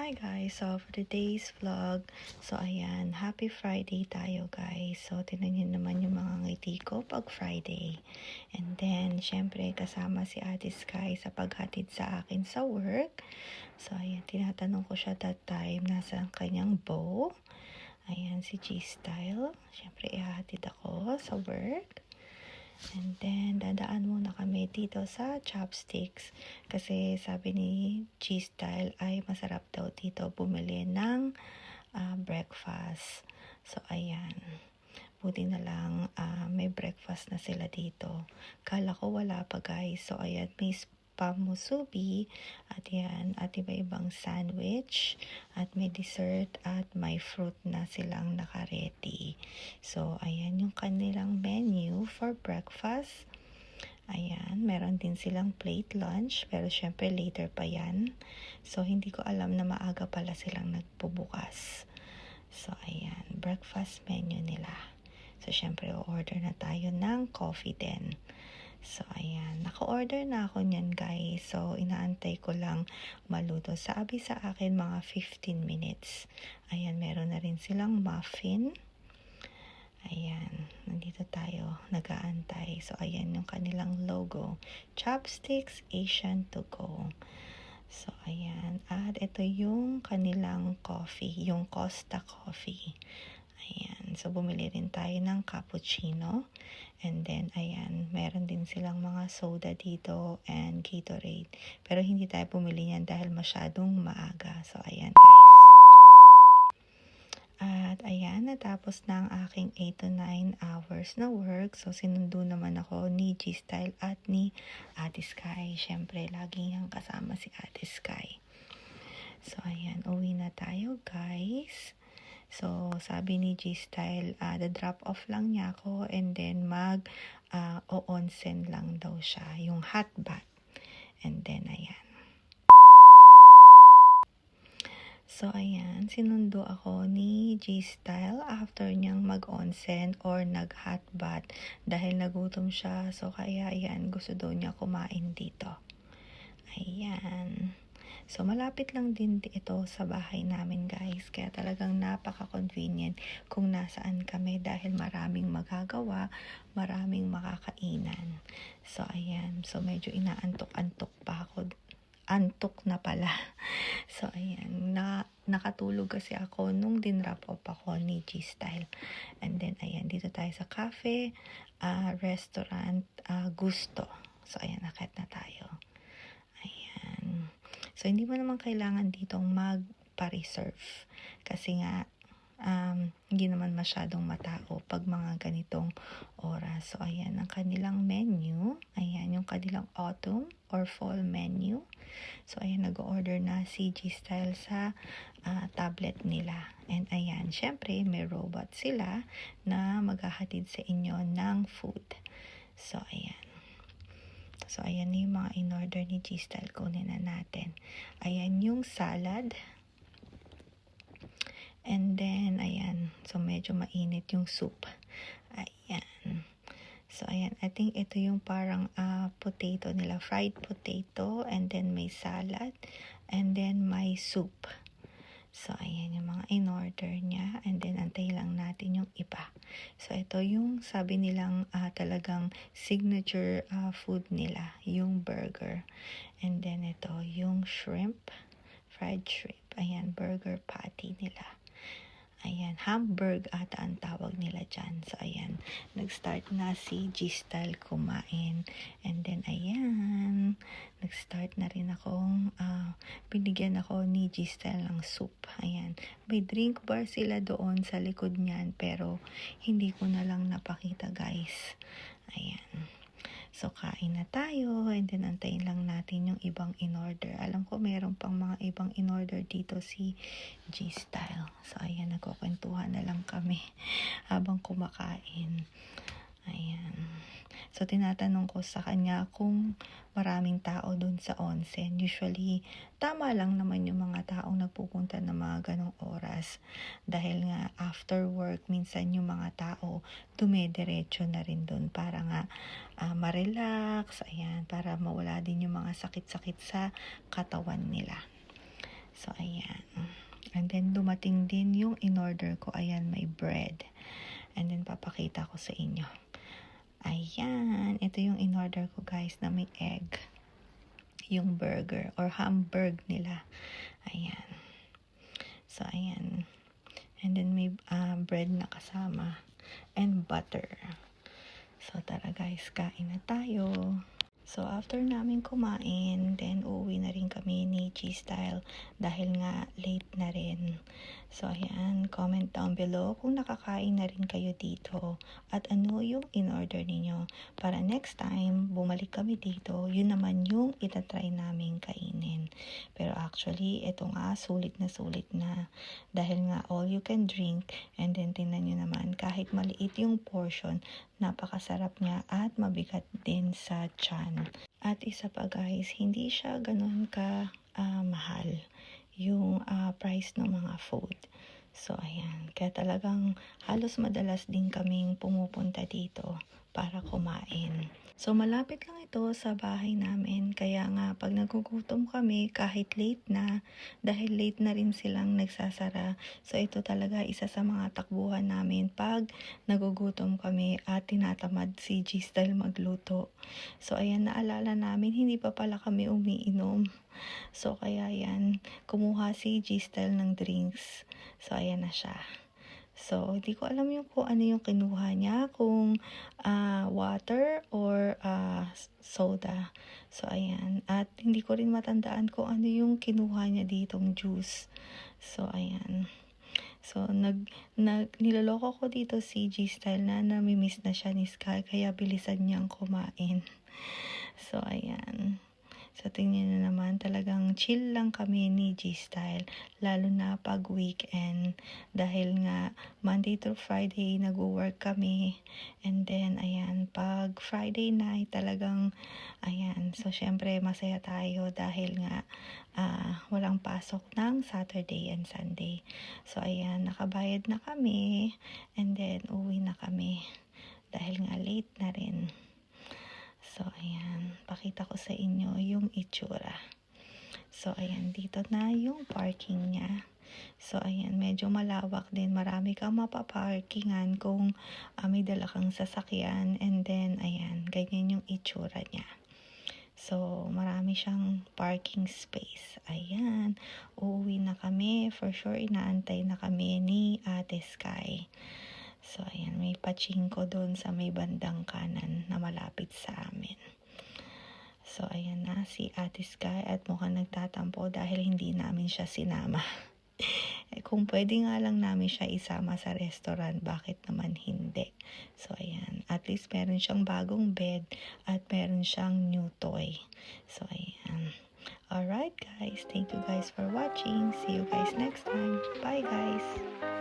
Hi guys, so for today's vlog, so ayan, happy Friday tayo guys. So tingnan nyo naman yung mga ngiti ko pag Friday. And then, syempre kasama si Ate Sky sa paghatid sa akin sa work. So ayan, tinatanong ko siya that time, nasa ang kanyang bow. Ayan, si G-Style. Syempre ihahatid ako sa work. And then, dadaan muna kami dito sa Chopsticks. Kasi sabi ni G-Style ay masarap daw dito bumili ng breakfast. So, ayan. Buti na lang may breakfast na sila dito. Kala ko wala pa guys. So, ayan. May pamusubi at yan. At iba-ibang sandwich. At may dessert. At may fruit na silang nakaredy. So, ayan yung kanilang menu for breakfast. Ayan, meron din silang plate lunch, pero syempre later pa yan. So, hindi ko alam na maaga pala silang nagbubukas. So, ayan, breakfast menu nila. So, syempre, order na tayo ng coffee din. So, ayan, naka-order na ako niyan guys. So, inaantay ko lang maluto. Sabi sa akin mga 15 minutes. Ayan, meron na rin silang muffin. Ayan, nandito tayo, nag-aantay. So, ayan yung kanilang logo. Chopsticks Asian to go. So, ayan. At ito yung kanilang coffee, yung Costa Coffee. Ayan. So, bumili rin tayo ng cappuccino. And then, ayan, meron din silang mga soda dito and Gatorade. Pero hindi tayo bumili niyan dahil masyadong maaga. So, ayan guys. At ayan, natapos na ang aking 8 to 9 hours na work. So, sinundo naman ako ni G-Style at ni Ate Sky. Siyempre, lagi niyang kasama si Ate Sky. So, ayan, uwi na tayo guys. So, sabi ni G-Style, the-drop off lang niya ako and then o-onsen lang daw siya, yung hot bath. And then, ayan. So, ayan, sinundo ako ni G-Style after niyang mag-onsen or nag-hot bath dahil nagutom siya. So, kaya, ayan, gusto daw niya kumain dito. Ayan. So, malapit lang din ito sa bahay namin, guys. Kaya talagang napaka-convenient kung nasaan kami dahil maraming magagawa, maraming makakainan. So, ayan. So, medyo inaantok-antok pa ako. Antok na pala. So, ayan. Nakatulog kasi ako nung din-wrap up ako ni G-Style. And then, ayan. Dito tayo sa cafe, restaurant, Gusto. So, ayan. Nakit na tayo. Ayan. So, hindi mo naman kailangan ditong magpa-reserve. Kasi nga, hindi naman masyadong matao pag mga ganitong oras. So, ayan ang kanilang menu. Ayan yung kanilang autumn or fall menu. So, ayan, nag-order na si G-Style sa tablet nila. And ayan, syempre, may robot sila na maghahatid sa inyo ng food. So, ayan. So, ayan yung mga in-order ni G-Style. Kunin na natin. Ayan yung salad. And then, ayan. So, medyo mainit yung soup. Ayan. So, ayan. I think ito yung parang potato nila. Fried potato. And then, may salad. And then, may soup. So, ayan yung mga in-order niya. And then, antay lang natin yung iba. So, ito yung sabi nilang talagang signature food nila. Yung burger. And then, ito yung shrimp. Fried shrimp. Ayan, burger patty nila. Ayan, Hamburg ata ang tawag nila dyan. So, ayan, nag-start na si G-Style kumain. And then, ayan, nag-start na rin akong, binigyan ako ni G-Style ng soup. Ayan, may drink bar sila doon sa likod niyan, pero hindi ko na lang napakita, guys. Ayan. So, kain na tayo and then antayin lang natin yung ibang in-order. Alam ko meron pang mga ibang in-order dito si G-Style. So, ayan, nagkukwentuhan na lang kami habang kumakain. Ayan. So, tinatanong ko sa kanya kung maraming tao dun sa onsen. Usually, tama lang naman yung mga taong nagpupunta ng mga ganong oras. Dahil nga, after work, minsan yung mga tao dumediretso na rin dun para nga ma-relax. Ayan, para mawala din yung mga sakit-sakit sa katawan nila. So, ayan. then dumating din yung in-order ko. Ayan, may bread. And then papakita ko sa inyo. Ayan, ito yung in-order ko guys na may egg. Yung burger or hamburg nila. Ayan. So, ayan. And then may bread na kasama. And butter. So, tara guys, kain na tayo. So, after namin kumain, then uuwi na rin kami ni G-Style dahil nga late na rin. So, ayan, comment down below kung nakakain na rin kayo dito at ano yung in-order ninyo. Para next time, bumalik kami dito, yun naman yung itatry namin kainin. Pero actually, ito nga, sulit na. Dahil nga, all you can drink, and then tingnan nyo naman, kahit maliit yung portion, napakasarap niya at mabigat din sa tiyan. At isa pa guys, hindi siya ganun ka mahal yung price ng mga food. So ayan, kaya talagang halos madalas din kaming pumupunta dito para kumain. So malapit lang ito sa bahay namin, kaya nga pag nagugutom kami kahit late na, dahil late na rin silang nagsasara. So ito talaga isa sa mga takbuhan namin pag nagugutom kami at tinatamad si G-Style magluto. So ayan, naalala namin hindi pa pala kami umiinom. So kaya yan, kumuha si G-Style ng drinks. So ayan na siya. So, hindi ko alam yung kung ano yung kinuha niya, kung water or soda. So, ayan. At hindi ko rin matandaan kung ano yung kinuha niya ditong juice. So, ayan. So, niloloko ko dito si G-Style na namimiss na siya ni Sky, kaya bilisan niyang kumain. So, ayan. So, tingnan nyo naman, talagang chill lang kami ni G-Style, lalo na pag weekend. Dahil nga, Monday to Friday, nag-work kami. And then, ayan, pag Friday night, talagang, ayan. So, syempre, masaya tayo dahil nga, walang pasok ng Saturday and Sunday. So, ayan, nakabayad na kami. And then, uwi na kami. Dahil nga, late na rin. So, ayan. Pakita ko sa inyo yung itsura. So, ayan. Dito na yung parking niya. So, ayan. Medyo malawak din. Marami kang mapaparkingan kung may dala kang sasakyan. And then, ayan. Ganyan yung itsura niya. So, marami siyang parking space. Ayan. Uuwi na kami. For sure, inaantay na kami ni Ate Sky. So, ayan, may pachinko doon sa may bandang kanan na malapit sa amin. So, ayan na si Ate Sky at mukhang nagtatampo dahil hindi namin siya sinama. Kung pwede nga lang namin siya isama sa restaurant, bakit naman hindi? So, ayan. At least meron siyang bagong bed at meron siyang new toy. So, ayan. Alright guys, thank you guys for watching. See you guys next time. Bye guys!